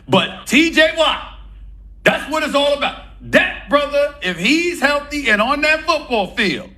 But TJ Watt, that's what it's all about. That brother, if he's healthy and on that football field,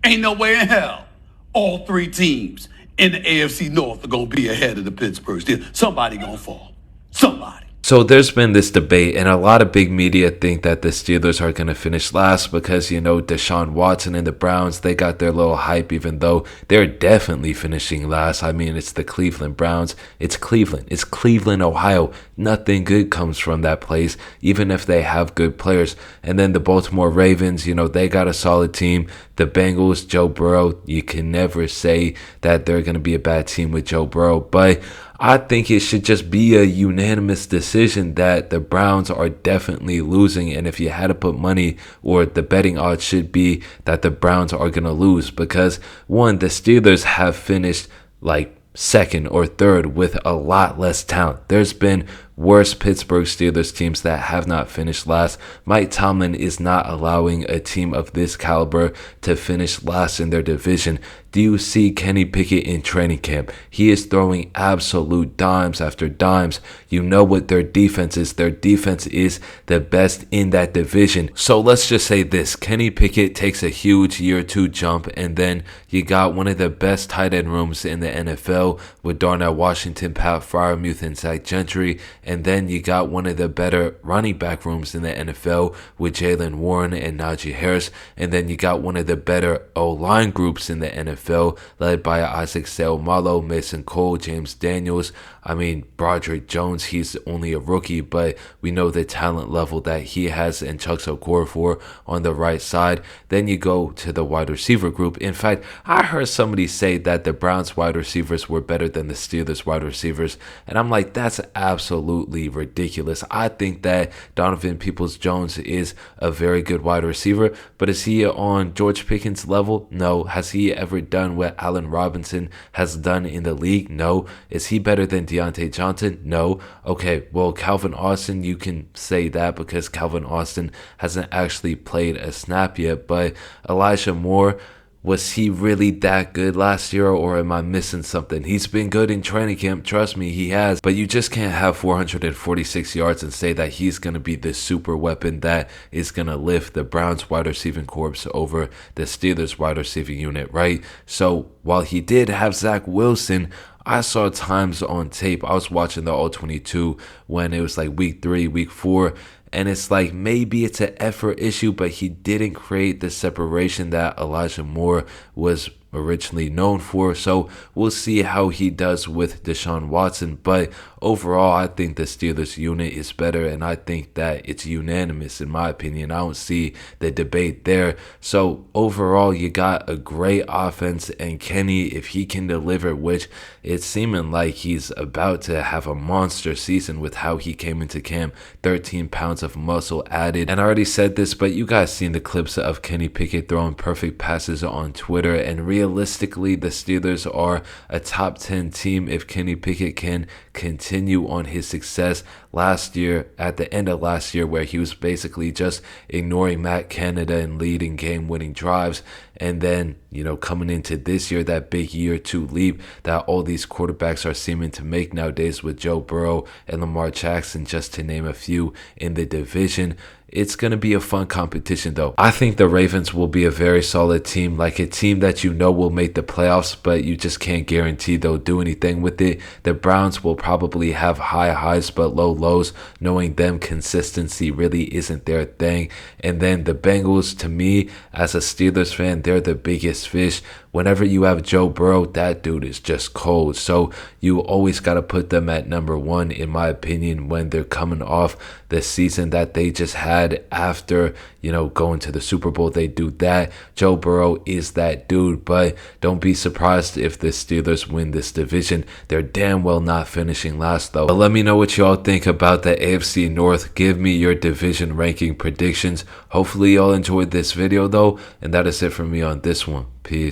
ain't no way in hell all three teams in the AFC North are going to be ahead of the Pittsburgh Steelers. Somebody going to fall. Somebody. So there's been this debate, and a lot of big media think that the Steelers are going to finish last because, you know, Deshaun Watson and the Browns, they got their little hype, even though they're definitely finishing last. I mean, it's the Cleveland Browns. It's Cleveland. It's Cleveland, Ohio. Nothing good comes from that place, even if they have good players. And then the Baltimore Ravens, you know, they got a solid team. The Bengals, Joe Burrow, you can never say that they're going to be a bad team with Joe Burrow, but I think it should just be a unanimous decision that the Browns are definitely losing. And if you had to put money, or the betting odds should be that the Browns are going to lose, because one, the Steelers have finished like second or third with a lot less talent. There's been worse Pittsburgh Steelers teams that have not finished last. Mike Tomlin is not allowing a team of this caliber to finish last in their division. Do you see Kenny Pickett in training camp? He is throwing absolute dimes after dimes. You know what their defense is. Their defense is the best in that division. So let's just say this. Kenny Pickett takes a huge year two jump, and then you got one of the best tight end rooms in the NFL with Darnell Washington, Pat Freiermuth, and Zach Gentry. And then you got one of the better running back rooms in the NFL with Jaylen Warren and Najee Harris. And then you got one of the better O-line groups in the NFL led by Isaac Seumalo, Mason Cole, James Daniels. I mean, Broderick Jones, he's only a rookie, but we know the talent level that he has, and Chuck Okorafor on the right side. Then you go to the wide receiver group. In fact, I heard somebody say that the Browns wide receivers were better than the Steelers wide receivers, and I'm like, that's absolutely ridiculous. I think that Donovan Peoples-Jones is a very good wide receiver, but is he on George Pickens' level? No. Has he ever done what Allen Robinson has done in the league? No. Is he better than Deontay Johnson? No. Okay, well, Calvin Austin, you can say that because Calvin Austin hasn't actually played a snap yet, but Elijah Moore, was he really that good last year, or am I missing something? He's been good in training camp, trust me, he has, but you just can't have 446 yards and say that he's going to be the super weapon that is going to lift the Browns wide receiving corps over the Steelers wide receiving unit, right? So while he did have Zach Wilson, I saw times on tape, I was watching the All-22 when it was like week 3, week 4, and it's like maybe it's an effort issue, but he didn't create the separation that Elijah Moore was originally known for. So we'll see how he does with Deshaun Watson. But overall, I think the Steelers unit is better, and I think that it's unanimous in my opinion. I don't see the debate there. So overall, you got a great offense, and Kenny, if he can deliver, which it's seeming like he's about to have a monster season with how he came into camp, 13 pounds of muscle added. And I already said this, but you guys seen the clips of Kenny Pickett throwing perfect passes on Twitter, and realistically, the Steelers are a top 10 team if Kenny Pickett can continue on his success last year, at the end of last year, where he was basically just ignoring Matt Canada and leading game-winning drives. And then, you know, coming into this year, that big year two leap that all these quarterbacks are seeming to make nowadays with Joe Burrow and Lamar Jackson, just to name a few in the division. It's going to be a fun competition, though. I think the Ravens will be a very solid team, like a team that you know will make the playoffs, but you just can't guarantee they'll do anything with it. The Browns will probably have high highs but low lows, knowing them consistency really isn't their thing. And then the Bengals, to me, as a Steelers fan, they're the biggest fish. Whenever you have Joe Burrow, that dude is just cold. So you always got to put them at number one, in my opinion, when they're coming off the season that they just had after, you know, going to the Super Bowl. They do that. Joe Burrow is that dude, but don't be surprised if the Steelers win this division. They're damn well not finishing last, though. But let me know what y'all think about the AFC North. Give me your division ranking predictions. Hopefully y'all enjoyed this video, though, and that is it for me on this one. Peace.